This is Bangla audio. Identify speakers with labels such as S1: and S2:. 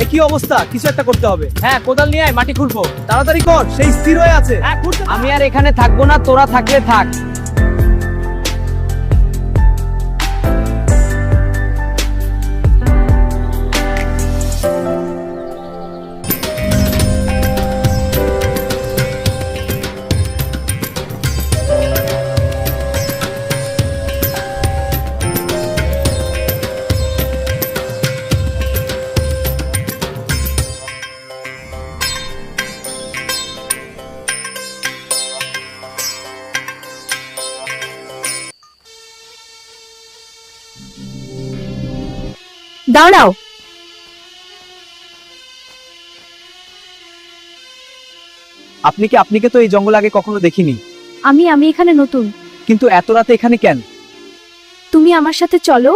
S1: এ কি অবস্থা, কিছু একটা করতে হবে।
S2: হ্যাঁ, কোদাল নিয়ে আয়, মাটি খুঁড়বো।
S1: তাড়াতাড়ি কর, সেই স্থির হয়ে আছে।
S2: হ্যাঁ, খুঁড়তে থাক।
S3: আমি আর এখানে থাকবো না, তোরা থাকলে থাক।
S4: দাঁড়াও।
S1: আপনি তো এই জঙ্গল আগে কখনো দেখিনি।
S4: আমি এখানে নতুন।
S1: কিন্তু এত রাতে এখানে কেন?
S4: তুমি আমার সাথে চলো,